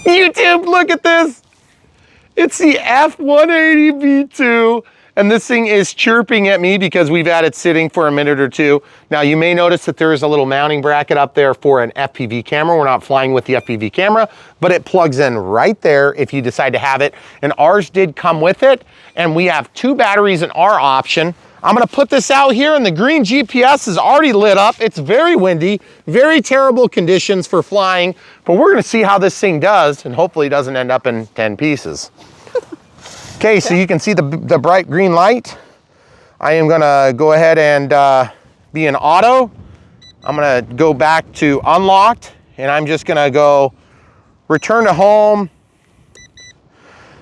YouTube, look at this. It's the F180 V2, and this thing is chirping at me because we've had it sitting for a minute or two. Now, you may notice that there is a little mounting bracket up there for an FPV camera. We're not flying with the FPV camera, but it plugs in right there if you decide to have it. And ours did come with it, and we have 2 batteries in our option. I'm gonna put this out here, and the green GPS is already lit up. It's very windy, very terrible conditions for flying, but we're gonna see how this thing does, and hopefully it doesn't end up in 10 pieces. Okay, so you can see the bright green light. I am gonna go ahead and be in auto. I'm gonna go back to unlocked, and I'm just gonna go return to home,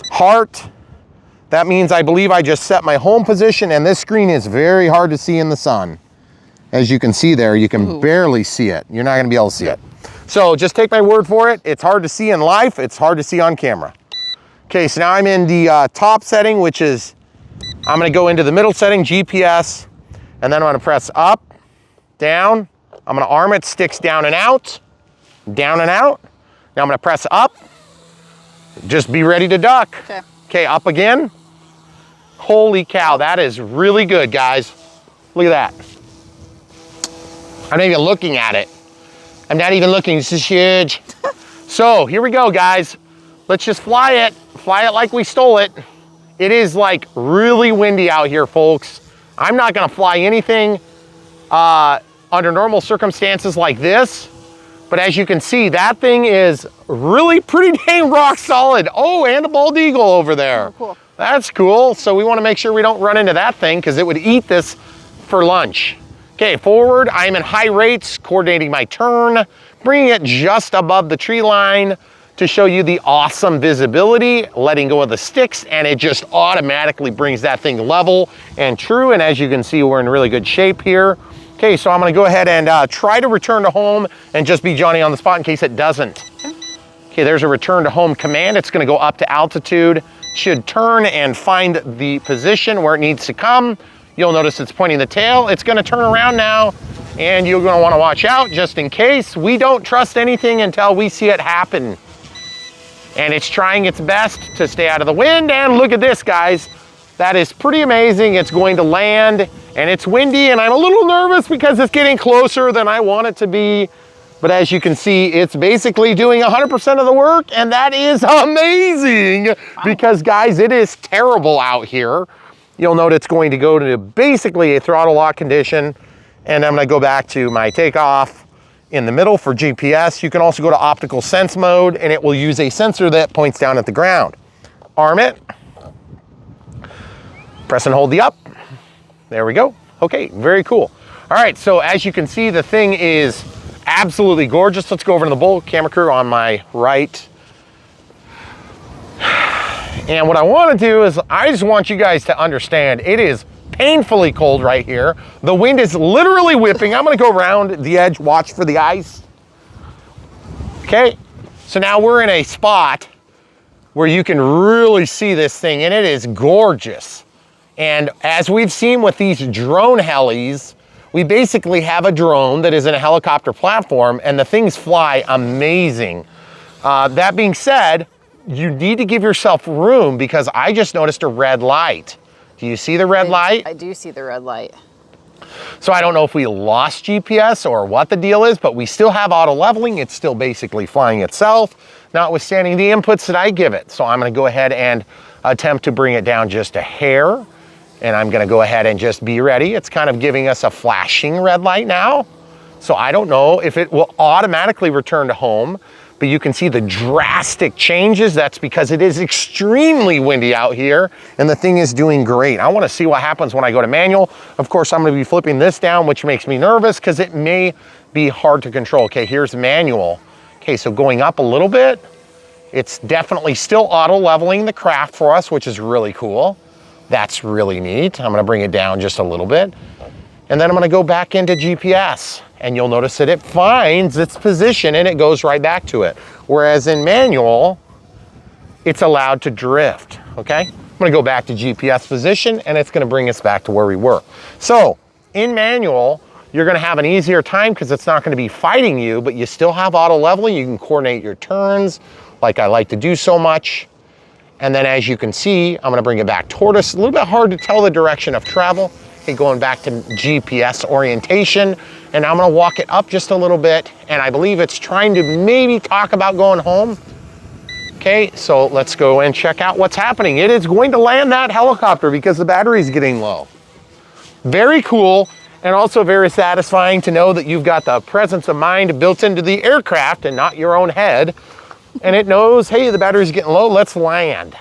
heart. That means I believe I just set my home position, and this screen is very hard to see in the sun. As you can see there, you can barely see it. You're not gonna be able to see it. So just take my word for it. It's hard to see in life. It's hard to see on camera. Okay, so now I'm in the top setting, which is, I'm gonna go into the middle setting, GPS, and then I'm gonna press up, down. I'm gonna arm it, sticks down and out, down and out. Now I'm gonna press up. Just be ready to duck. Okay. Okay, up again. Holy cow, that is really good, guys. Look at that. I'm not even looking at it. I'm not even looking, this is huge. So here we go, guys. Let's just fly it like we stole it. It is like really windy out here, folks. I'm not gonna fly anything under normal circumstances like this, but as you can see, that thing is really pretty dang rock solid. Oh, and a bald eagle over there. Oh, cool. That's cool. So we wanna make sure we don't run into that thing because it would eat this for lunch. Okay, forward, I'm in high rates, coordinating my turn, bringing it just above the tree line to show you the awesome visibility, letting go of the sticks, and it just automatically brings that thing level and true. And as you can see, we're in really good shape here. Okay, so I'm gonna go ahead and try to return to home and just be Johnny on the spot in case it doesn't. Okay, there's a return to home command. It's gonna go up to altitude, should turn and find the position where it needs to come. You'll notice it's pointing the tail. It's gonna turn around now, and you're gonna wanna watch out just in case. We don't trust anything until we see it happen. And it's trying its best to stay out of the wind, and look at this, guys. That is pretty amazing. It's going to land, and it's windy, and I'm a little nervous because it's getting closer than I want it to be. But as you can see, it's basically doing 100% of the work, and that is amazing. Because guys, it is terrible out here. You'll note it's going to go to basically a throttle lock condition, and I'm gonna go back to my takeoff in the middle for GPS. You can also go to optical sense mode, and it will use a sensor that points down at the ground. Arm it, press and hold the up. There we go. Okay, very cool. All right, so as you can see, the thing is absolutely gorgeous. Let's go over to the bull camera crew on my right. And what I want to do is I just want you guys to understand it is painfully cold right here. The wind is literally whipping. I'm gonna go around the edge, watch for the ice. Okay, so now we're in a spot where you can really see this thing, and it is gorgeous. And as we've seen with these drone helis, we basically have a drone that is in a helicopter platform, and the things fly amazing. That being said, you need to give yourself room because I just noticed a red light. Do you see the red light? I do see the red light. So I don't know if we lost GPS or what the deal is, but we still have auto leveling. It's still basically flying itself, notwithstanding the inputs that I give it. So I'm gonna go ahead and attempt to bring it down just a hair. And I'm gonna go ahead and just be ready. It's kind of giving us a flashing red light now. So I don't know if it will automatically return to home, but you can see the drastic changes. That's because it is extremely windy out here, and the thing is doing great. I wanna see what happens when I go to manual. Of course, I'm gonna be flipping this down, which makes me nervous because it may be hard to control. Okay, here's manual. Okay, so going up a little bit, it's definitely still auto leveling the craft for us, which is really cool. That's really neat. I'm gonna bring it down just a little bit. And then I'm gonna go back into GPS, and you'll notice that it finds its position and it goes right back to it. Whereas in manual, it's allowed to drift, okay? I'm gonna go back to GPS position, and it's gonna bring us back to where we were. So in manual, you're gonna have an easier time because it's not gonna be fighting you, but you still have auto leveling. You can coordinate your turns like I like to do so much. And then as you can see, I'm gonna bring it back toward us. A little bit hard to tell the direction of travel. Okay, going back to GPS orientation. And I'm gonna walk it up just a little bit. And I believe it's trying to maybe talk about going home. Okay, so let's go and check out what's happening. It is going to land that helicopter because the battery is getting low. Very cool, and also very satisfying to know that you've got the presence of mind built into the aircraft and not your own head. And it knows, hey, the battery's getting low, let's land.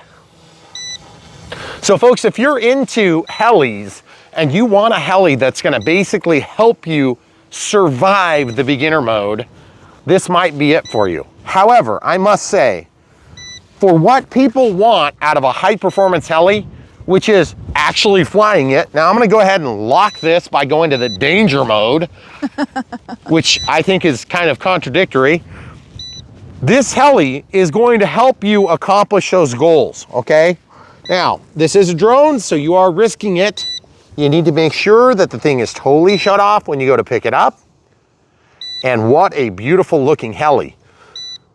So folks, if you're into helis and you want a heli that's gonna basically help you survive the beginner mode, this might be it for you. However, I must say, for what people want out of a high performance heli, which is actually flying it. Now I'm gonna go ahead and lock this by going to the danger mode, which I think is kind of contradictory. This heli is going to help you accomplish those goals, okay? Now, this is a drone, so you are risking it. You need to make sure that the thing is totally shut off when you go to pick it up. And what a beautiful looking heli.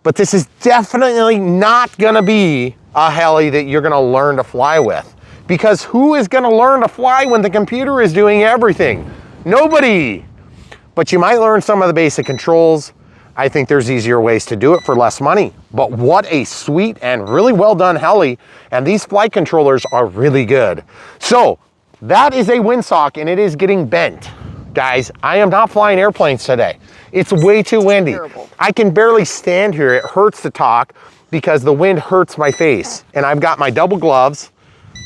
But this is definitely not gonna be a heli that you're gonna learn to fly with. Because who is gonna learn to fly when the computer is doing everything? Nobody. But you might learn some of the basic controls. I think there's easier ways to do it for less money. But what a sweet and really well done heli. And these flight controllers are really good. So that is a windsock and it is getting bent. Guys, I am not flying airplanes today. It's way too windy. Terrible. I can barely stand here. It hurts to talk because the wind hurts my face. And I've got my double gloves,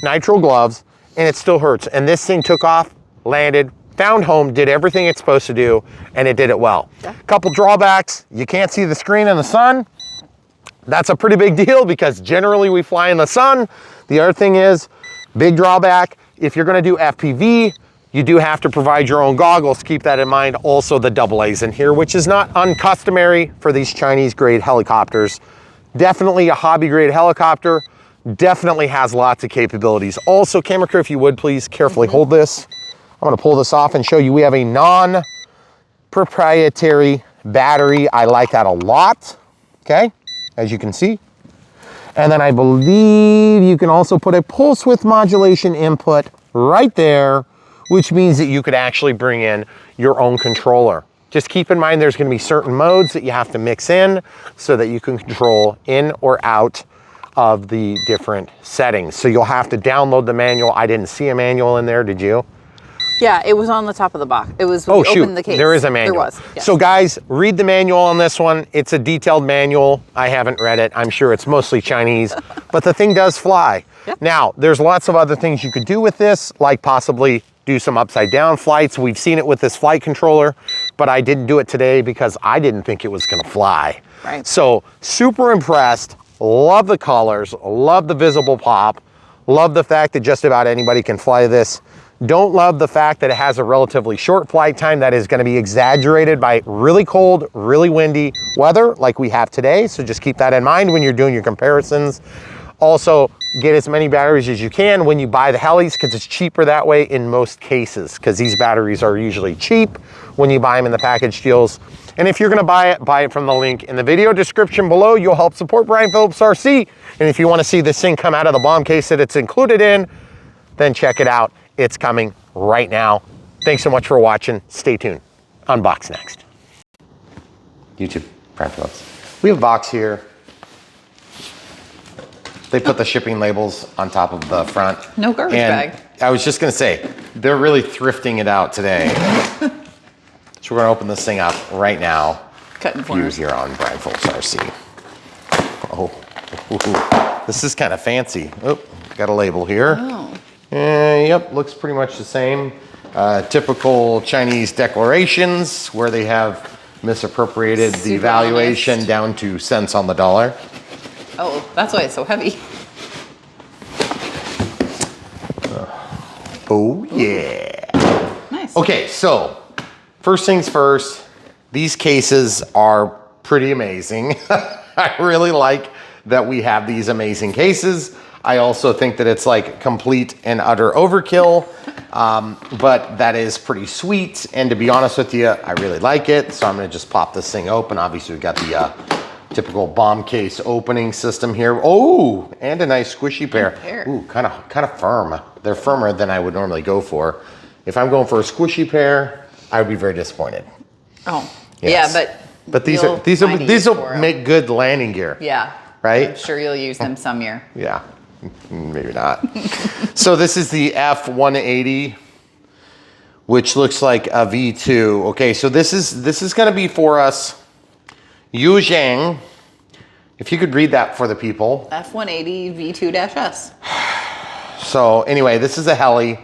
nitrile gloves, and it still hurts. And this thing took off, landed, found home, did everything it's supposed to do, and it did it well. Yeah. Couple drawbacks, you can't see the screen in the sun. That's a pretty big deal because generally we fly in the sun. The other thing is, big drawback, if you're gonna do FPV, you do have to provide your own goggles. Keep that in mind. Also the AA's in here, which is not uncustomary for these Chinese grade helicopters. Definitely a hobby grade helicopter. Definitely has lots of capabilities. Also, camera crew, if you would please carefully hold this. I'm gonna pull this off and show you we have a non-proprietary battery. I like that a lot, okay? As you can see. And then I believe you can also put a pulse width modulation input right there, which means that you could actually bring in your own controller. Just keep in mind there's gonna be certain modes that you have to mix in so that you can control in or out of the different settings. So you'll have to download the manual. I didn't see a manual in there, did you? Yeah, it was on the top of the box. It was when you opened the case. There is a manual. There was, yes. So guys, read the manual on this one. It's a detailed manual. I haven't read it. I'm sure it's mostly Chinese, but the thing does fly. Yeah. Now, there's lots of other things you could do with this, like possibly do some upside down flights. We've seen it with this flight controller, but I didn't do it today because I didn't think it was gonna fly. Right. So super impressed, love the colors, love the visible pop, love the fact that just about anybody can fly this. Don't love the fact that it has a relatively short flight time that is gonna be exaggerated by really cold, really windy weather like we have today. So just keep that in mind when you're doing your comparisons. Also, get as many batteries as you can when you buy the helis because it's cheaper that way in most cases because these batteries are usually cheap when you buy them in the package deals. And if you're gonna buy it from the link in the video description below. You'll help support Brian Phillips RC. And if you wanna see this thing come out of the bomb case that it's included in, then check it out. It's coming right now. Thanks so much for watching. Stay tuned. Unbox next. YouTube, Brian Phillips. We have a box here. They put the shipping labels on top of the front. No garbage bag. I was just gonna say, they're really thrifting it out today. So we're gonna open this thing up right now. Cutting corners. Here on Brian Phillips RC. Oh, this is kind of fancy. Oh, got a label here. Oh. Yep, looks pretty much the same. Typical Chinese declarations where they have misappropriated the valuation honest. down to cents on the dollar. Oh, that's why it's so heavy. Oh yeah. Nice. Okay, so first things first, these cases are pretty amazing. I really like that we have these amazing cases. I also think that it's like complete and utter overkill, but that is pretty sweet. And to be honest with you, I really like it. So I'm gonna just pop this thing open. Obviously we've got the typical bomb case opening system here. Oh, and a nice squishy pair. Ooh, kind of firm. They're firmer than I would normally go for. If I'm going for a squishy pair, I would be very disappointed. Oh, yes. Yeah, but these will make good landing gear. Yeah. Right? I'm sure you'll use them some year. Yeah, maybe not. So this is the F180, which looks like a V2. Okay, so this is going to be for us. Xiang, if you could read that for the people. F180 V2-S. So anyway, this is a Heli.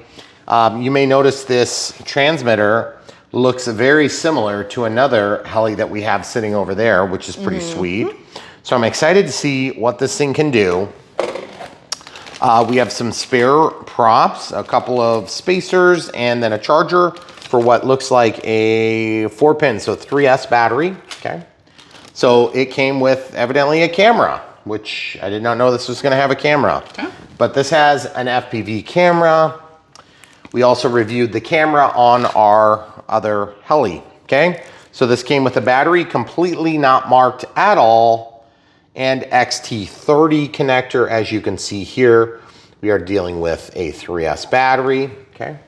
You may notice this transmitter looks very similar to another Heli that we have sitting over there, which is pretty sweet. So I'm excited to see what this thing can do. We have some spare props, a couple of spacers, and then a charger for what looks like a 4-pin, so 3S battery, okay? So it came with evidently a camera, which I did not know this was gonna have a camera. Okay. But this has an FPV camera. We also reviewed the camera on our other Heli, okay? So this came with a battery completely not marked at all, and XT30 connector. As you can see here, we are dealing with a 3S battery, okay?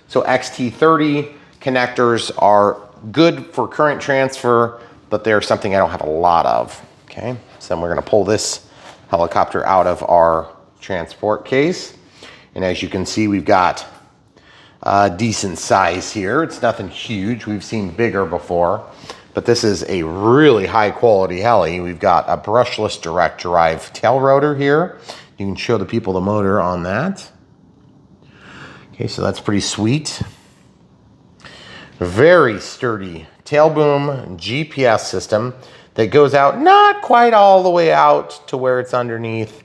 So XT30 connectors are good for current transfer, but they're something I don't have a lot of, okay? So then we're gonna pull this helicopter out of our transport case. And as you can see, we've got a decent size here. It's nothing huge. We've seen bigger before. But this is a really high quality Heli. We've got a brushless direct drive tail rotor here. You can show the people the motor on that. Okay, so that's pretty sweet. Very sturdy tail boom GPS system that goes out not quite all the way out to where it's underneath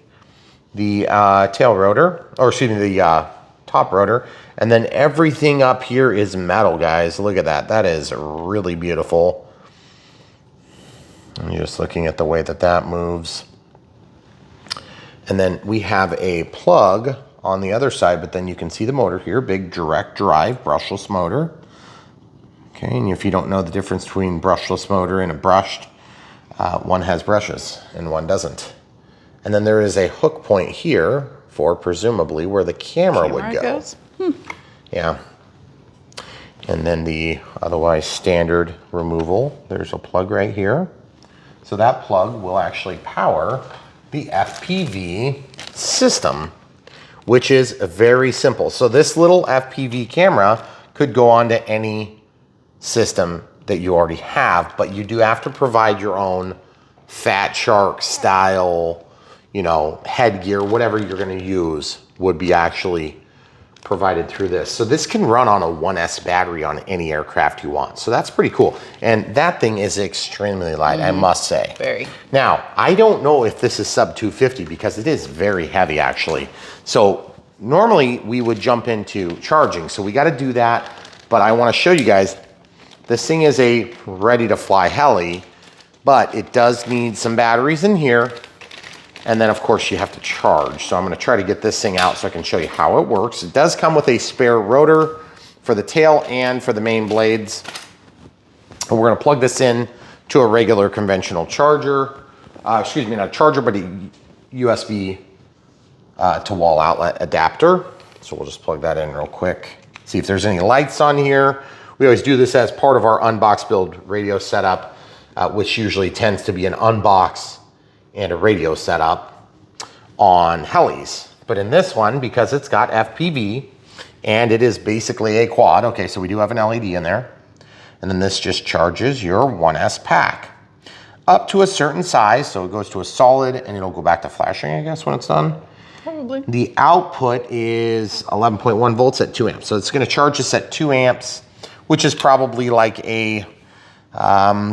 the tail rotor, or excuse me, the top rotor. And then everything up here is metal, guys. Look at that. That is really beautiful. I'm just looking at the way that that moves. And then we have a plug on the other side, but then you can see the motor here, big direct drive brushless motor. Okay, and if you don't know the difference between brushless motor and a brushed, one has brushes and one doesn't. And then there is a hook point here for presumably where the camera would go. Yeah. And then the otherwise standard removal, there's a plug right here. So that plug will actually power the FPV system, which is very simple. So this little FPV camera could go onto any system that you already have, but you do have to provide your own Fat Shark style, you know, headgear, whatever you're gonna use would be actually provided through this. So this can run on a 1S battery on any aircraft you want. So that's pretty cool. And that thing is extremely light, I must say. Very. Now, I don't know if this is sub 250 because it is very heavy actually. So normally we would jump into charging. So we got to do that, but I want to show you guys, this thing is a ready to fly Heli, but it does need some batteries in here. And then of course you have to charge. So I'm gonna try to get this thing out so I can show you how it works. It does come with a spare rotor for the tail and for the main blades. And we're gonna plug this in to a regular conventional charger. Excuse me, not a charger, but a USB to wall outlet adapter. So we'll just plug that in real quick. See if there's any lights on here. We always do this as part of our Unbox build radio setup, which usually tends to be an unbox and a radio setup on Helis. But in this one, because it's got FPV and it is basically a quad, okay, so we do have an LED in there. And then this just charges your 1S pack up to a certain size. So it goes to a solid and it'll go back to flashing, I guess, when it's done. Probably. The output is 11.1 volts at 2 amps. So it's gonna charge us at 2 amps, which is probably like a,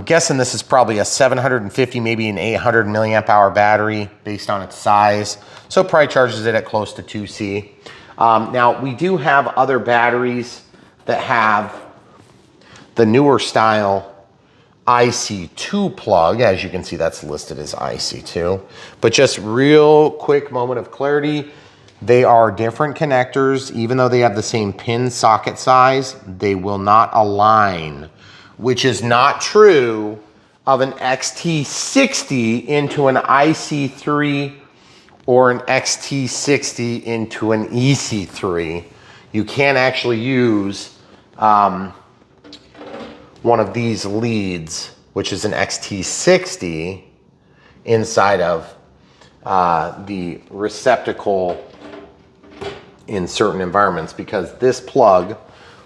guessing this is probably a 750, maybe an 800 milliamp hour battery based on its size. So it probably charges it at close to 2C. Now we do have other batteries that have the newer style IC2 plug. As you can see, that's listed as IC2. But just real quick moment of clarity. They are different connectors. Even though they have the same pin socket size, they will not align, which is not true of an XT60 into an IC3 or an XT60 into an EC3. You can't actually use one of these leads, which is an XT60, inside of the receptacle in certain environments, because this plug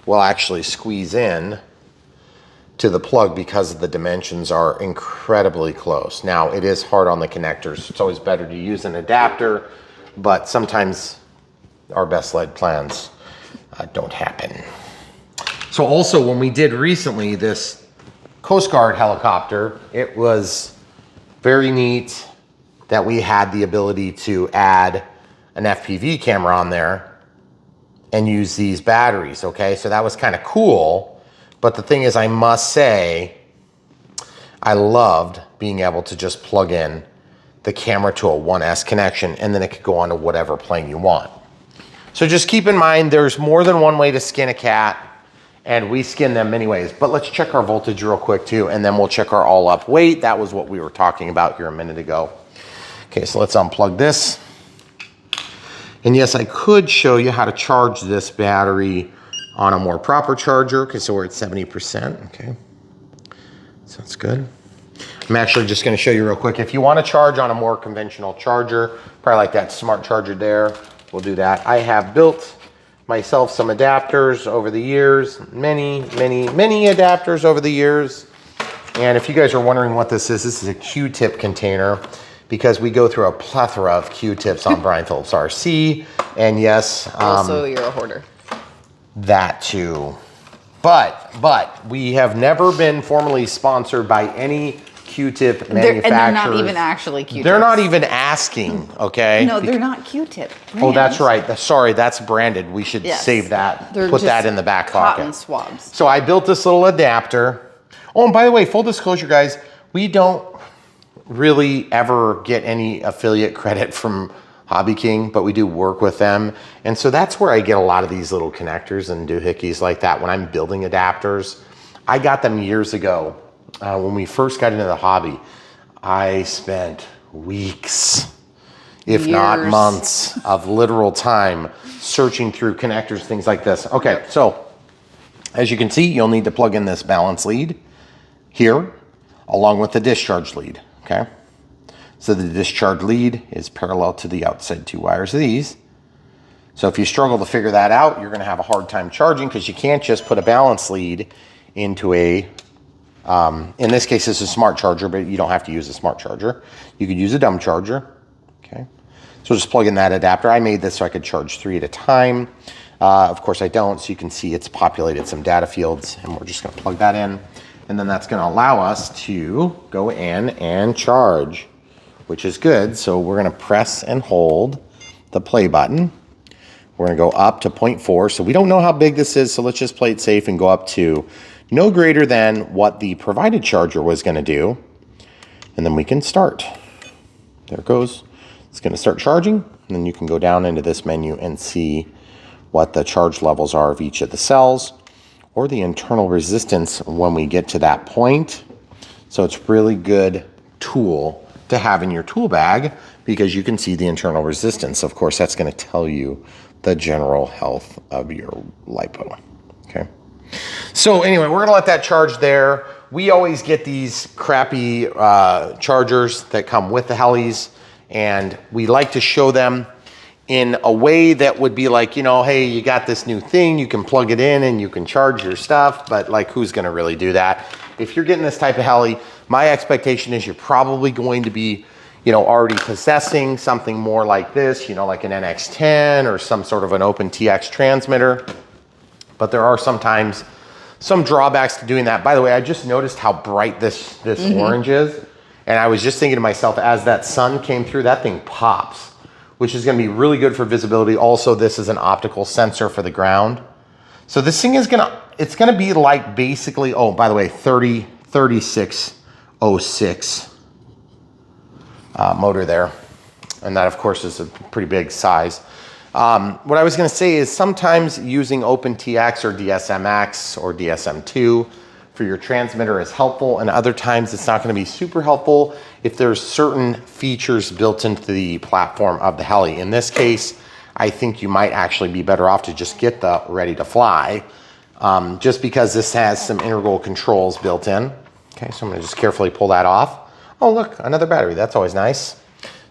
will actually squeeze in to the plug because the dimensions are incredibly close. Now, it is hard on the connectors. It's always better to use an adapter, but sometimes our best laid plans don't happen. So also, when we did recently this Coast Guard helicopter, it was very neat that we had the ability to add an FPV camera on there and use these batteries, okay? So that was kind of cool. But the thing is, I must say, I loved being able to just plug in the camera to a 1S connection, and then it could go on to whatever plane you want. So just keep in mind, there's more than one way to skin a cat, and we skin them many ways. But let's check our voltage real quick too, and then we'll check our all up weight. That was what we were talking about here a minute ago. Okay, so let's unplug this. And yes, I could show you how to charge this battery on a more proper charger. Okay, so we're at 70%, okay. Sounds good. I'm actually just gonna show you real quick. If you wanna charge on a more conventional charger, probably like that smart charger there, we'll do that. I have built myself some adapters over the years, many adapters over the years. And if you guys are wondering what this is a Q-tip container, because we go through a plethora of Q-tips on Brian Phillips RC. And yes, also you're a hoarder. That too. But we have never been formally sponsored by any Q-tip manufacturers. And they're not even actually Q-tips. They're not even asking, okay? No, they're not Q-tip brands. Oh, that's right. Sorry, that's branded. We should save that. Put that in the back pocket. Cotton swabs. So I built this little adapter. Oh, and by the way, full disclosure, guys, we don't really ever get any affiliate credit from Hobby King, but we do work with them. And so that's where I get a lot of these little connectors and doohickeys like that when I'm building adapters. I got them years ago. When we first got into the hobby, I spent weeks, if not months, of literal time searching through connectors, things like this. Okay, so as you can see, you'll need to plug in this balance lead here, along with the discharge lead, okay? So the discharge lead is parallel to the outside two wires of these. So if you struggle to figure that out, you're gonna have a hard time charging, because you can't just put a balance lead into a, in this case, it's a smart charger, but you don't have to use a smart charger. You could use a dumb charger, okay? So just plug in that adapter. I made this so I could charge 3 at a time. Of course I don't, so you can see it's populated some data fields, and we're just gonna plug that in. And then that's gonna allow us to go in and charge, which is good. So we're gonna press and hold the play button. We're gonna go up to 0.4. So we don't know how big this is, so let's just play it safe and go up to no greater than what the provided charger was gonna do. And then we can start. There it goes. It's gonna start charging, and then you can go down into this menu and see what the charge levels are of each of the cells, or the internal resistance when we get to that point. So it's really good tool to have in your tool bag, because you can see the internal resistance. Of course, that's gonna tell you the general health of your LiPo, okay? So anyway, we're gonna let that charge there. We always get these crappy chargers that come with the Helis, and we like to show them in a way that would be like, you know, hey, you got this new thing, you can plug it in and you can charge your stuff, but like, who's gonna really do that? If you're getting this type of heli, my expectation is you're probably going to be, you know, already possessing something more like this, you know, like an NX10 or some sort of an open TX transmitter. But there are sometimes some drawbacks to doing that. By the way, I just noticed how bright this orange is. And I was just thinking to myself, as that sun came through, that thing pops, which is gonna be really good for visibility. Also, this is an optical sensor for the ground. So this thing is it's gonna be like basically, oh, by the way, 30 3606 motor there. And that, of course, is a pretty big size. What I was going to say is sometimes using OpenTX or DSMX or DSM2 for your transmitter is helpful, and other times it's not going to be super helpful if there's certain features built into the platform of the Heli. In this case, I think you might actually be better off to just get the ready to fly, just because this has some integral controls built in. Okay, so I'm going to just carefully pull that off. Oh, look, another battery. That's always nice.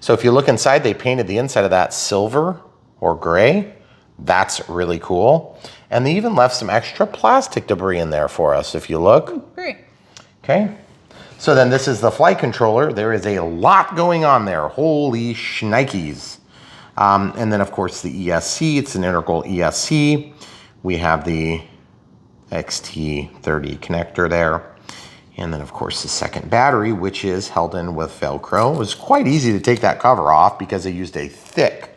So if you look inside, they painted the inside of that silver or gray. That's really cool. And they even left some extra plastic debris in there for us, if you look. Oh, great. Okay. So then this is the flight controller. There is a lot going on there. Holy shnikes. And then, of course, the ESC. It's an integral ESC. We have the XT30 connector there. And then, of course, the second battery, which is held in with Velcro. It was quite easy to take that cover off because they used a thick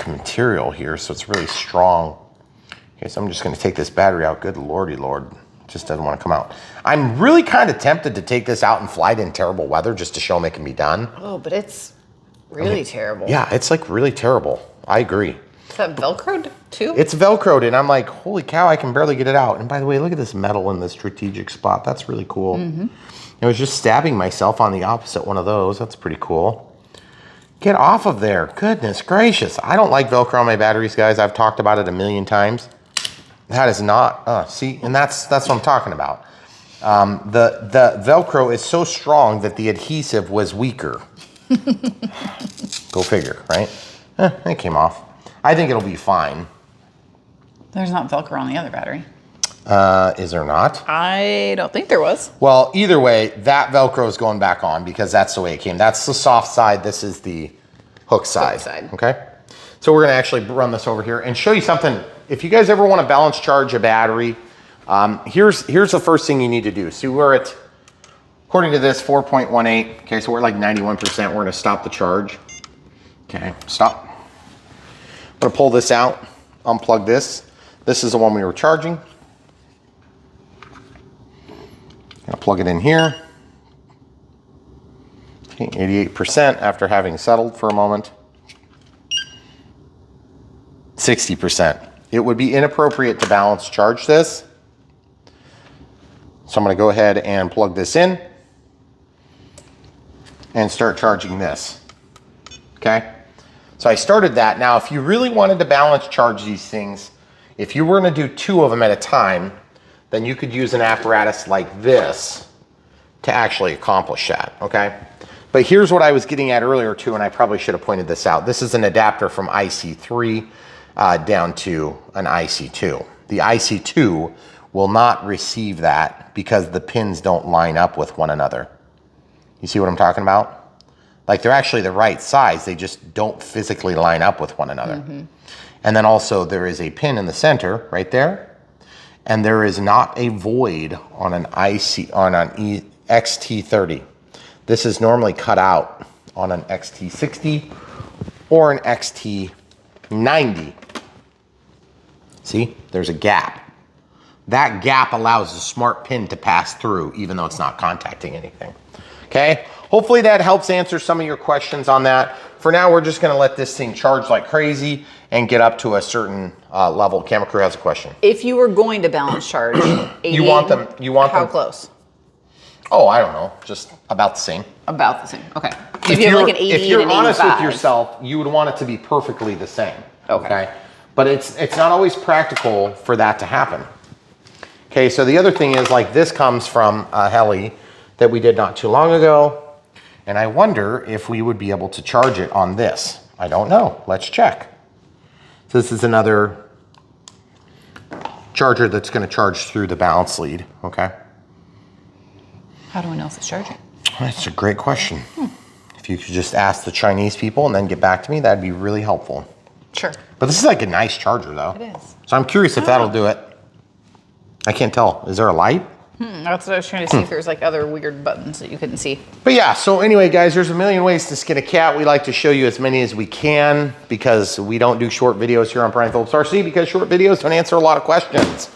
material here, so it's really strong. Okay, so I'm just going to take this battery out. Good lordy lord. It just doesn't want to come out. I'm really kind of tempted to take this out and fly it in terrible weather just to show them it can be done. Oh, but it's really terrible. Yeah, it's like really terrible. I agree. Is that Velcroed too? It's Velcroed, and I'm like, holy cow, I can barely get it out. And by the way, look at this metal in the strategic spot. That's really cool. I was just stabbing myself on the opposite one of those. That's pretty cool. Get off of there. Goodness gracious. I don't like Velcro on my batteries, guys. I've talked about it a million times. That is not, see, and that's what I'm talking about. The Velcro is so strong that the adhesive was weaker. Go figure, right? It came off. I think it'll be fine. There's not Velcro on the other battery. Is there not? I don't think there was. Well, either way, that Velcro is going back on because that's the way it came. That's the soft side. This is the hook side. Okay. So we're going to actually run this over here and show you something. If you guys ever want to balance charge a battery, here's the first thing you need to do. See, we're at, according to this, 4.18. Okay, so we're like 91%. We're going to stop the charge. Okay, stop. I'm going to pull this out, unplug this. This is the one we were charging. Going to plug it in here. Okay, 88% after having settled for a moment. 60%. It would be inappropriate to balance charge this. So I'm going to go ahead and plug this in and start charging this. Okay? So I started that. Now, if you really wanted to balance charge these things, if you were going to do 2 of them at a time, then you could use an apparatus like this to actually accomplish that, okay? But here's what I was getting at earlier too, and I probably should have pointed this out. This is an adapter from IC3 down to an IC2. The IC2 will not receive that because the pins don't line up with one another. You see what I'm talking about? Like they're actually the right size, they just don't physically line up with one another. And then also there is a pin in the center right there, and there is not a void on an XT30. This is normally cut out on an XT60 or an XT90. See, there's a gap. That gap allows the smart pin to pass through even though it's not contacting anything. Okay, hopefully that helps answer some of your questions on that. For now, we're just gonna let this thing charge like crazy and get up to a certain level. Camera crew has a question. If you were going to balance charge, 80, you want them, how close? Oh, I don't know, just about the same. About the same, okay. So if you have like an 80 if you're and an honest 85. with yourself, you would want it to be perfectly the same. Okay. But it's not always practical for that to happen. Okay, so the other thing is like this comes from a Heli that we did not too long ago. And I wonder if we would be able to charge it on this. I don't know, let's check. So this is another charger that's gonna charge through the balance lead, okay? How do we know if it's charging? That's a great question. If you could just ask the Chinese people and then get back to me, that'd be really helpful. Sure. But this is like a nice charger though. It is. So I'm curious if that'll do it. I can't tell. Is there a light? That's what I was trying to see if there's like other weird buttons that you couldn't see. But yeah, so anyway, guys, there's a million ways to skin a cat. We like to show you as many as we can because we don't do short videos here on Brian Phillips RC because short videos don't answer a lot of questions.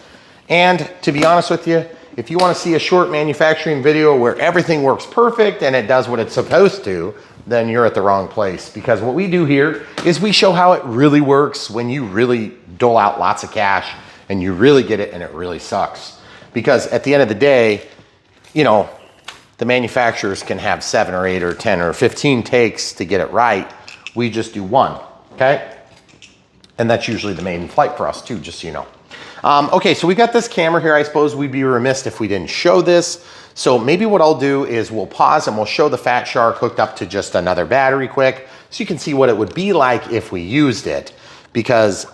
And to be honest with you, if you want to see a short manufacturing video where everything works perfect and it does what it's supposed to, then you're at the wrong place. Because what we do here is we show how it really works when you really dole out lots of cash and you really get it and it really sucks. Because at the end of the day, you know, the manufacturers can have 7 or 8 or 10 or 15 takes to get it right. We just do 1, okay? And that's usually the maiden flight for us too, just so you know. Okay, so we got this camera here. I suppose we'd be remiss if we didn't show this. So maybe what I'll do is we'll pause and we'll show the Fat Shark hooked up to just another battery quick, so you can see what it would be like if we used it. Because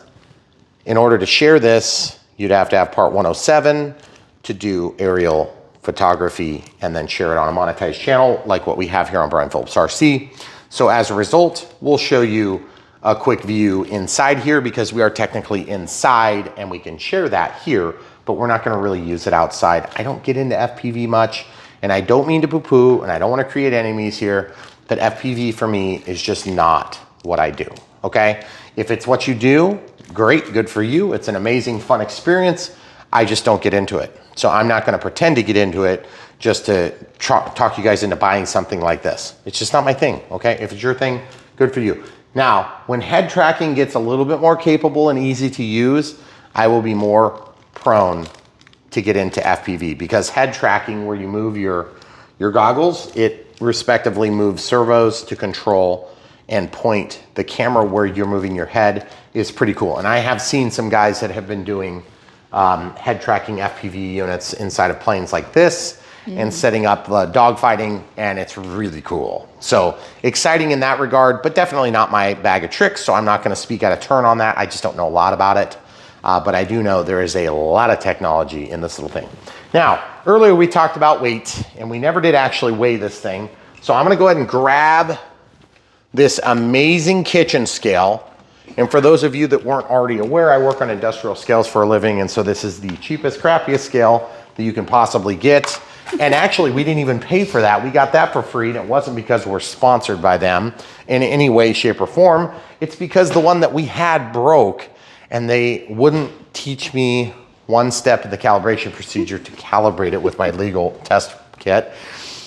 in order to share this, you'd have to have part 107 to do aerial photography and then share it on a monetized channel like what we have here on Brian Phillips RC. So as a result, we'll show you a quick view inside here because we are technically inside and we can share that here, but we're not going to really use it outside. I don't get into FPV much, and I don't mean to poo-poo, and I don't want to create enemies here, but FPV for me is just not what I do, okay? If it's what you do, great, good for you. It's an amazing, fun experience. I just don't get into it. So I'm not going to pretend to get into it just to talk you guys into buying something like this. It's just not my thing, okay? If it's your thing, good for you. Now, when head tracking gets a little bit more capable and easy to use, I will be more prone to get into FPV, because head tracking, where you move your goggles, it respectively moves servos to control and point the camera where you're moving your head, is pretty cool. And I have seen some guys that have been doing head tracking FPV units inside of planes like this and setting up dogfighting, and it's really cool. So exciting in that regard, but definitely not my bag of tricks, so I'm not going to speak out of turn on that. I just don't know a lot about it, but I do know there is a lot of technology in this little thing. Now, earlier we talked about weight, and we never did actually weigh this thing, so I'm going to go ahead and grab this amazing kitchen scale. And for those of you that weren't already aware, I work on industrial scales for a living, and so this is the cheapest, crappiest scale that you can possibly get. And actually, we didn't even pay for that. We got that for free, and it wasn't because we're sponsored by them in any way, shape, or form. It's because the one that we had broke, and they wouldn't teach me one step of the calibration procedure to calibrate it with my legal test kit.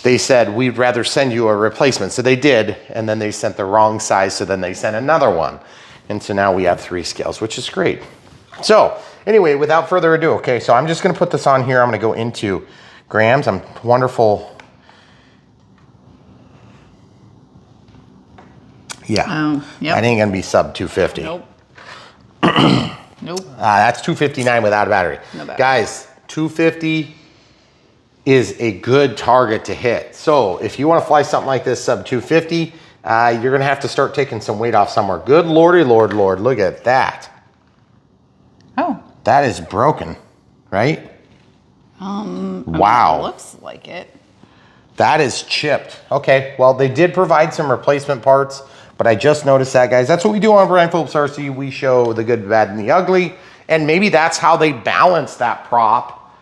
They said, we'd rather send you a replacement. So they did, and then they sent the wrong size, so then they sent another one. And so now we have 3 scales, which is great. So anyway, without further ado, okay, so I'm just gonna put this on here. I'm gonna go into grams. I'm wonderful. Yeah, Yep. that ain't gonna be sub 250. Nope. Nope. That's 259 without a battery. No battery. Guys, 250 is a good target to hit. So if you wanna fly something like this sub 250, you're gonna have to start taking some weight off somewhere. Good lordy, Lord, look at that. Oh. That is broken, right? I mean, wow. it looks like it. That is chipped. Okay, well, they did provide some replacement parts, but I just noticed that, guys. That's what we do on Brian Phillips RC. We show the good, bad, and the ugly, and maybe that's how they balance that prop.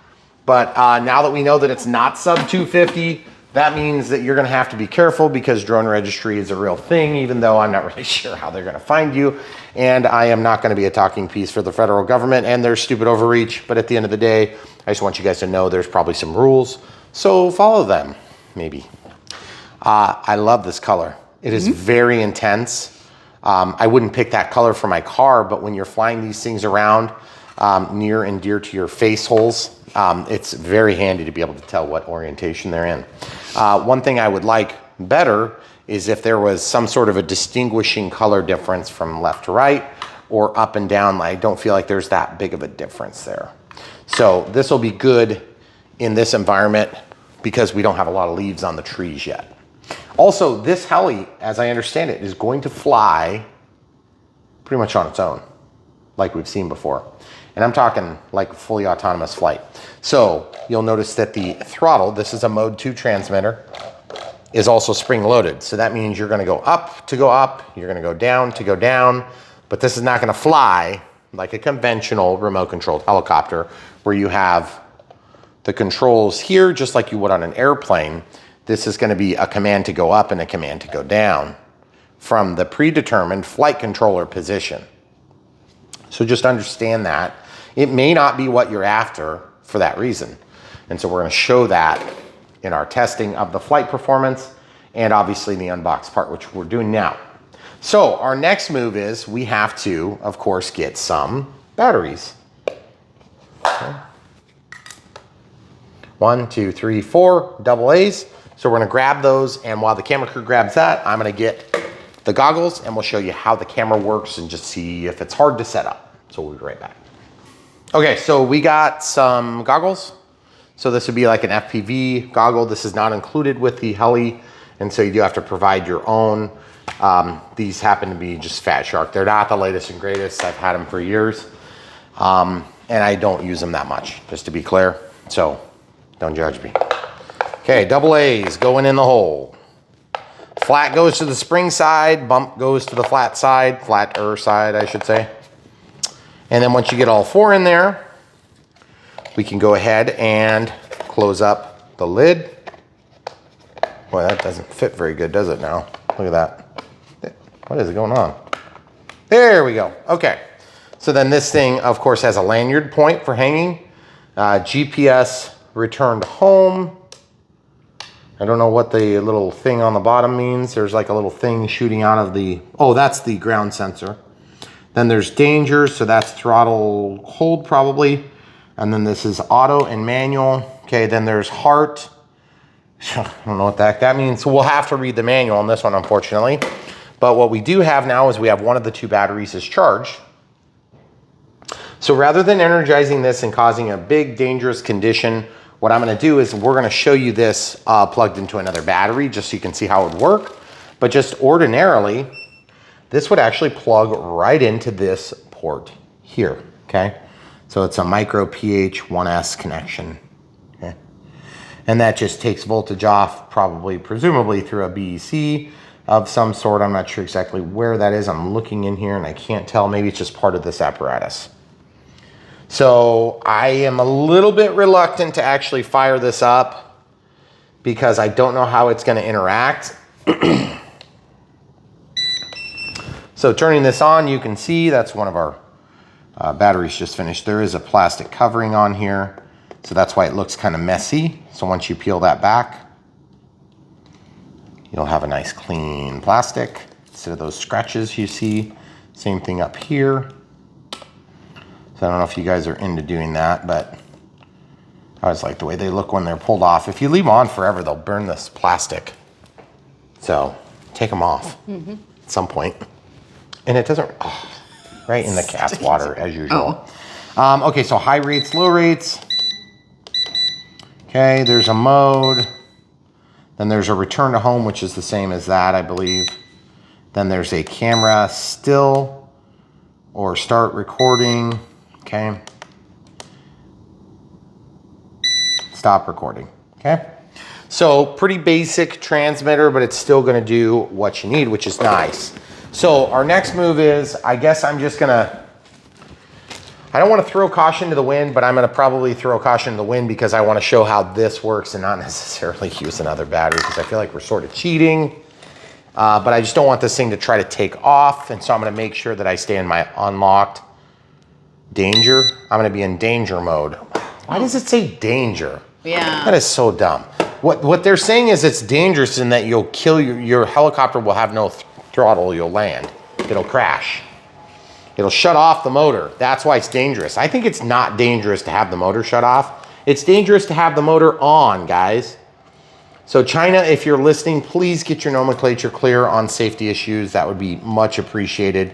But now that we know that it's not sub 250, that means that you're gonna have to be careful, because drone registry is a real thing, even though I'm not really sure how they're gonna find you. And I am not gonna be a talking piece for the federal government and their stupid overreach. But at the end of the day, I just want you guys to know there's probably some rules. So follow them, maybe. I love this color. It is very intense. I wouldn't pick that color for my car, but when you're flying these things around near and dear to your face holes, it's very handy to be able to tell what orientation they're in. One thing I would like better is if there was some sort of a distinguishing color difference from left to right or up and down. I don't feel like there's that big of a difference there. So this will be good in this environment because we don't have a lot of leaves on the trees yet. Also, this heli, as I understand it, is going to fly pretty much on its own, like we've seen before. And I'm talking like fully autonomous flight. So you'll notice that the throttle, this is a mode 2 transmitter, is also spring loaded. So that means you're gonna go up, you're gonna go down to go down, but this is not gonna fly like a conventional remote controlled helicopter where you have the controls here just like you would on an airplane. This is gonna be a command to go up and a command to go down from the predetermined flight controller position. So just understand that. It may not be what you're after for that reason. And so we're gonna show that in our testing of the flight performance and obviously the unbox part, which we're doing now. So our next move is we have to, of course, get some batteries. Okay. 1, 2, 3, 4 double A's. So we're gonna grab those, and while the camera crew grabs that, I'm gonna get the goggles and we'll show you how the camera works and just see if it's hard to set up. So we'll be right back. Okay, so we got some goggles. So this would be like an FPV goggle. This is not included with the Heli, and so you do have to provide your own. These happen to be just Fat Shark. They're not the latest and greatest. I've had them for years, and I don't use them that much, just to be clear. So don't judge me. Okay, double A's going in the hole. Flat goes to the spring side, bump goes to the flat side, flatter side, I should say. And then once you get all 4 in there, we can go ahead and close up the lid. Boy, that doesn't fit very good, does it now? Look at that. What is going on? There we go. Okay. So then this thing, of course, has a lanyard point for hanging. GPS returned home. I don't know what the little thing on the bottom means. There's like a little thing shooting out of the, oh, that's the ground sensor. Then there's danger, so that's throttle hold probably. And then this is auto and manual. Okay, then there's heart. I don't know what that means. So we'll have to read the manual on this one, unfortunately. But what we do have now is we have one of the 2 batteries is charged. So rather than energizing this and causing a big dangerous condition, what I'm gonna do is we're gonna show you this plugged into another battery just so you can see how it would work. But just ordinarily, this would actually plug right into this port here, okay? So it's a micro PH1S connection, okay? And that just takes voltage off, probably, presumably through a BEC of some sort. I'm not sure exactly where that is. I'm looking in here and I can't tell. Maybe it's just part of this apparatus. So I am a little bit reluctant to actually fire this up because I don't know how it's gonna interact. So turning this on, you can see that's one of our batteries just finished. There is a plastic covering on here, so that's why it looks kind of messy. So once you peel that back, you'll have a nice clean plastic instead of those scratches you see. Same thing up here. So I don't know if you guys are into doing that, but I always like the way they look when they're pulled off. If you leave them on forever, they'll burn this plastic. So take them off at some point. And it doesn't, right in the cat's water as usual. Oh. Okay, so high rates, low rates. Okay, there's a mode. Then there's a return to home, which is the same as that, I believe. Then there's a camera still or start recording. Okay. Stop recording. Okay. So pretty basic transmitter, but it's still going to do what you need, which is nice. So our next move is, I guess I'm just going to, I don't want to throw caution to the wind, but I'm going to probably throw caution to the wind because I want to show how this works and not necessarily use another battery because I feel like we're sort of cheating. But I just don't want this thing to try to take off. And so I'm going to make sure that I stay in my unlocked danger. I'm going to be in danger mode. Why does it say danger? Yeah. That is so dumb. What they're saying is it's dangerous in that you'll kill your helicopter will have no throttle, you'll land. It'll crash. It'll shut off the motor. That's why it's dangerous. I think it's not dangerous to have the motor shut off. It's dangerous to have the motor on, guys. So China, if you're listening, please get your nomenclature clear on safety issues. That would be much appreciated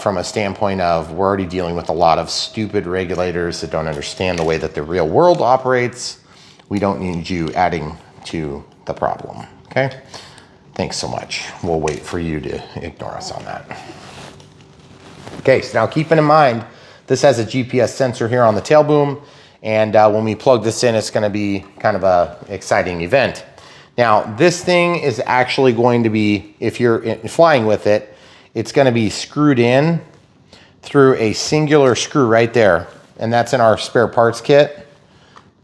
from a standpoint of we're already dealing with a lot of stupid regulators that don't understand the way that the real world operates. We don't need you adding to the problem, okay? Thanks so much. We'll wait for you to ignore us on that. Okay, so now keeping in mind, this has a GPS sensor here on the tail boom, and when we plug this in, it's gonna be kind of a exciting event. Now, this thing is actually going to be, if you're flying with it, it's gonna be screwed in through a singular screw right there, and that's in our spare parts kit.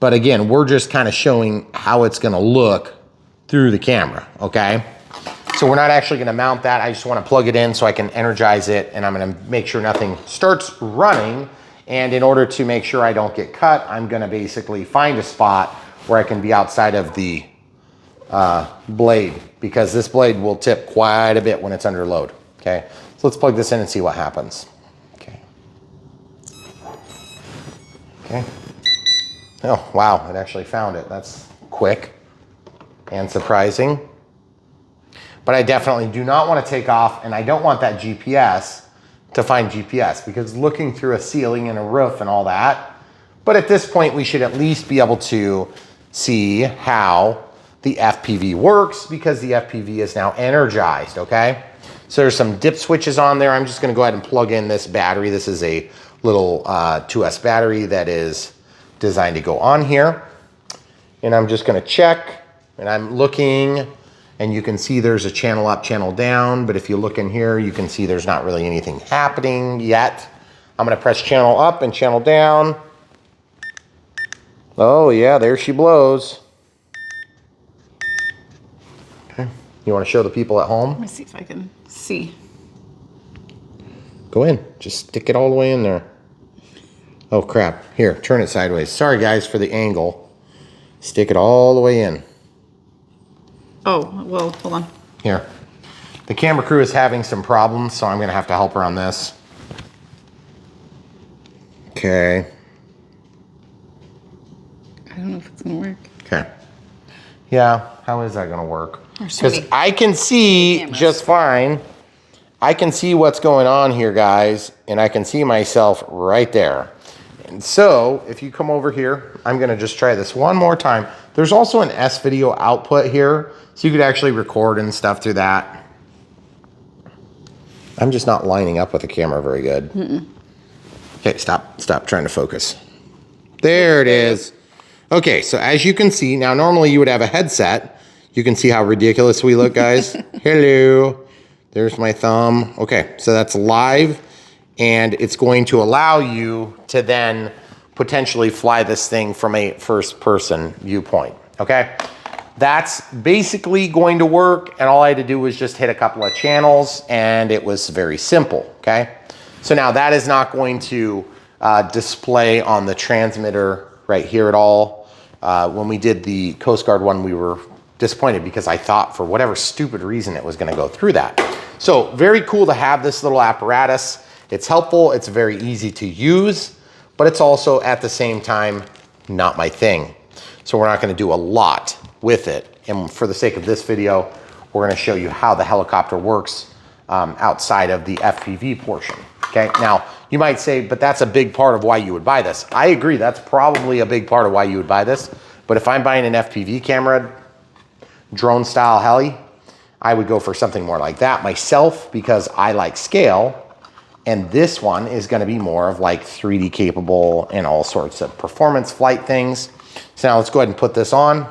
But again, we're just kind of showing how it's gonna look through the camera, okay? So we're not actually gonna mount that. I just wanna plug it in so I can energize it, and I'm gonna make sure nothing starts running And in order to make sure I don't get cut, I'm gonna basically find a spot where I can be outside of the blade, because this blade will tip quite a bit when it's under load, okay? So let's plug this in and see what happens. Okay. Okay. Oh, wow, it actually found it. That's quick and surprising. But I definitely do not want to take off, and I don't want that GPS to find GPS, because looking through a ceiling and a roof and all that. But at this point, we should at least be able to see how the FPV works, because the FPV is now energized, okay? So there's some dip switches on there. I'm just gonna go ahead and plug in this battery. This is a little 2S battery that is designed to go on here. And I'm just gonna check, and I'm looking, and you can see there's a channel up, channel down, but if you look in here, you can see there's not really anything happening yet. I'm gonna press channel up and channel down. Oh yeah, there she blows. Okay, you wanna show the people at home? Let me see if I can see. Go in, just stick it all the way in there. Oh crap, here, turn it sideways. Sorry guys for the angle. Stick it all the way in. Oh, well, hold on. Here. The camera crew is having some problems, so I'm gonna have to help her on this. Okay. I don't know if it's gonna work. Okay. Yeah, how is that gonna work? There's so Because many I can see cameras. just fine. I can see what's going on here, guys, and I can see myself right there. And so, if you come over here, I'm gonna just try this one more time. There's also an S-video output here, so you could actually record and stuff through that. I'm just not lining up with the camera very good. Okay, stop trying to focus. There it is. Okay, so as you can see, now normally you would have a headset. You can see how ridiculous we look, guys. Hello. There's my thumb. Okay, so that's live, and it's going to allow you to then potentially fly this thing from a first-person viewpoint, okay? That's basically going to work, and all I had to do was just hit a couple of channels, and it was very simple, okay? So now that is not going to display on the transmitter right here at all. When we did the Coast Guard one, we were disappointed because I thought for whatever stupid reason it was gonna go through that. So very cool to have this little apparatus. It's helpful, it's very easy to use, but it's also at the same time, not my thing. So we're not gonna do a lot with it. And for the sake of this video, we're gonna show you how the helicopter works outside of the FPV portion, okay? Now, you might say, but that's a big part of why you would buy this. I agree, that's probably a big part of why you would buy this, but if I'm buying an FPV camera, drone style heli, I would go for something more like that myself because I like scale, and this one is gonna be more of like 3D capable and all sorts of performance flight things. So now let's go ahead and put this on.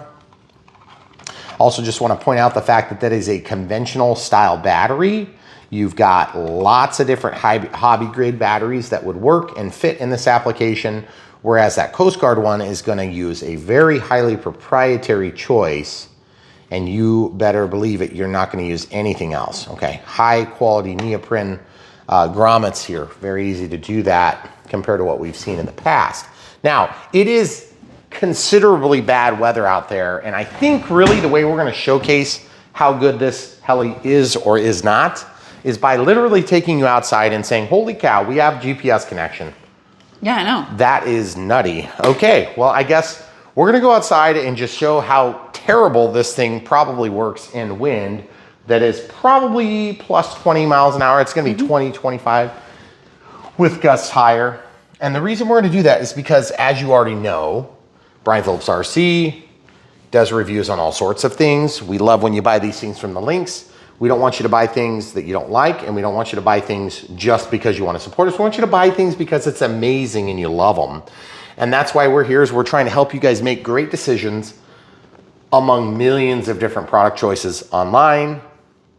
Also just wanna point out the fact that that is a conventional style battery. You've got lots of different hobby grade batteries that would work and fit in this application, whereas that Coast Guard one is gonna use a very highly proprietary choice, and you better believe it, you're not gonna use anything else, okay? High quality neoprene grommets here, very easy to do that compared to what we've seen in the past. Now, it is considerably bad weather out there, and I think really the way we're gonna showcase how good this heli is or is not is by literally taking you outside and saying, holy cow, we have GPS connection. Yeah, I know. That is nutty. Okay, well, I guess we're gonna go outside and just show how terrible this thing probably works in wind that is probably plus 20 miles an hour. It's gonna be 20, 25 with gusts higher. And the reason we're gonna do that is because, as you already know, Brian Phillips RC does reviews on all sorts of things. We love when you buy these things from the links. We don't want you to buy things that you don't like, and we don't want you to buy things just because you want to support us. We want you to buy things because it's amazing and you love them. And that's why we're here, is we're trying to help you guys make great decisions among millions of different product choices online.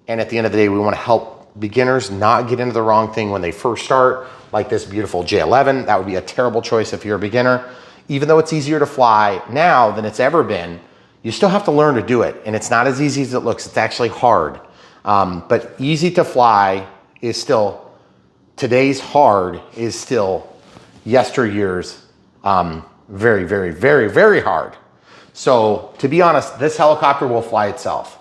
And at the end of the day, we want to help beginners not get into the wrong thing when they first start, like this beautiful J11. That would be a terrible choice if you're a beginner. Even though it's easier to fly now than it's ever been, you still have to learn to do it. And it's not as easy as it looks. It's actually hard. But easy to fly is still, today's hard is still yesteryears very, very, very, very hard. So to be honest, this helicopter will fly itself.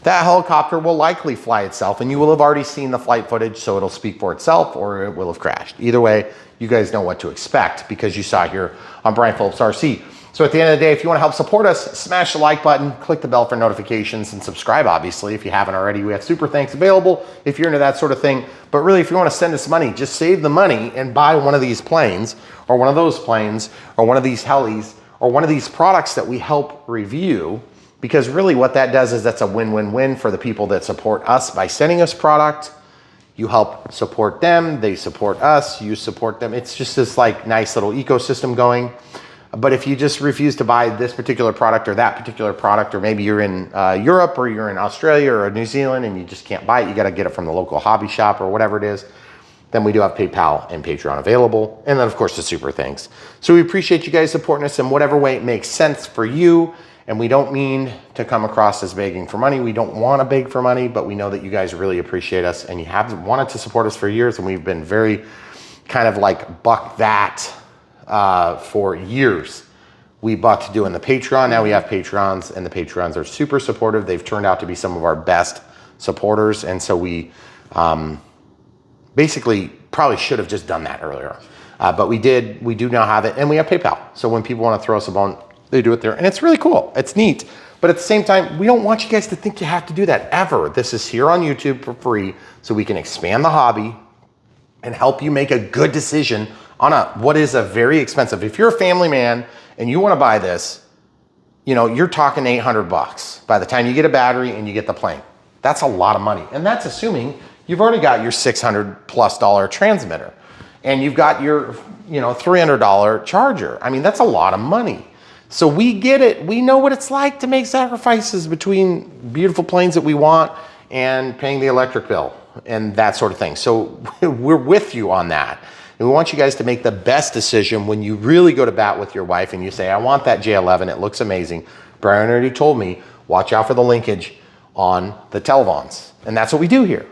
That helicopter will likely fly itself, and you will have already seen the flight footage, so it'll speak for itself or it will have crashed. Either way, you guys know what to expect because you saw here on Brian Phillips RC. So at the end of the day, if you want to help support us, smash the like button, click the bell for notifications, and subscribe, obviously, if you haven't already. We have super thanks available if you're into that sort of thing. But really, if you want to send us money, just save the money and buy one of these planes or one of those planes or one of these helis or one of these products that we help review. Because really what that does is that's a win-win-win for the people that support us by sending us product. You help support them, they support us, you support them. It's just this like nice little ecosystem going. But if you just refuse to buy this particular product or that particular product, or maybe you're in Europe or you're in Australia or New Zealand and you just can't buy it, you got to get it from the local hobby shop or whatever it is, then we do have PayPal and Patreon available. And then of course the super thanks. So we appreciate you guys supporting us in whatever way it makes sense for you. And we don't mean to come across as begging for money. We don't want to beg for money, but we know that you guys really appreciate us and you have wanted to support us for years. And we've been very kind of like buck that for years. We bucked doing the Patreon. Now we have Patrons, and the Patrons are super supportive. They've turned out to be some of our best supporters. And so we basically probably should have just done that earlier. But we did. We do now have it, and we have PayPal. So when people want to throw us a bone, they do it there, and it's really cool. It's neat, but at the same time, we don't want you guys to think you have to do that ever. This is here on YouTube for free, so we can expand the hobby and help you make a good decision on what is a very expensive. If you're a family man and you want to buy this, you know, you're talking $800 by the time you get a battery and you get the plane. That's a lot of money, and that's assuming you've already got your $600+ transmitter, and you've got your, you know, $300 charger. I mean, that's a lot of money. So we get it. We know what it's like to make sacrifices between beautiful planes that we want and paying the electric bill and that sort of thing. So we're with you on that. And we want you guys to make the best decision when you really go to bat with your wife and you say, I want that J11. It looks amazing. Brian already told me, watch out for the linkage on the Telvons. And that's what we do here.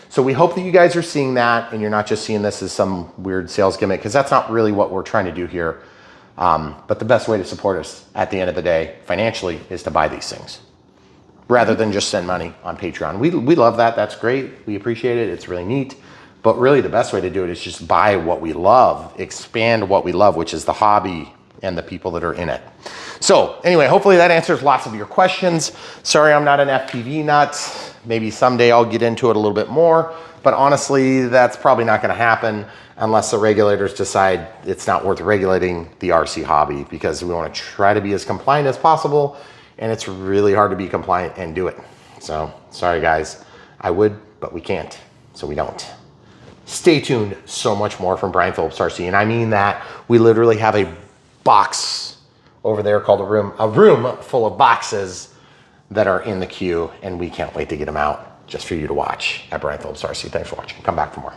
So we hope that you guys are seeing that and you're not just seeing this as some weird sales gimmick, because that's not really what we're trying to do here. But the best way to support us at the end of the day financially is to buy these things rather than just send money on Patreon. We love that. That's great. We appreciate it. It's really neat. But really the best way to do it is just buy what we love, expand what we love, which is the hobby and the people that are in it. So anyway, hopefully that answers lots of your questions. Sorry, I'm not an FPV nut. Maybe someday I'll get into it a little bit more, but honestly, that's probably not gonna happen unless the regulators decide it's not worth regulating the RC hobby, because we want to try to be as compliant as possible, and it's really hard to be compliant and do it. So sorry guys, I would, but we can't, so we don't. Stay tuned, so much more from Brian Phillips RC, and I mean that. We literally have a box over there called a room full of boxes that are in the queue, and we can't wait to get them out just for you to watch at Brian Phillips RC. Thanks for watching. Come back for more.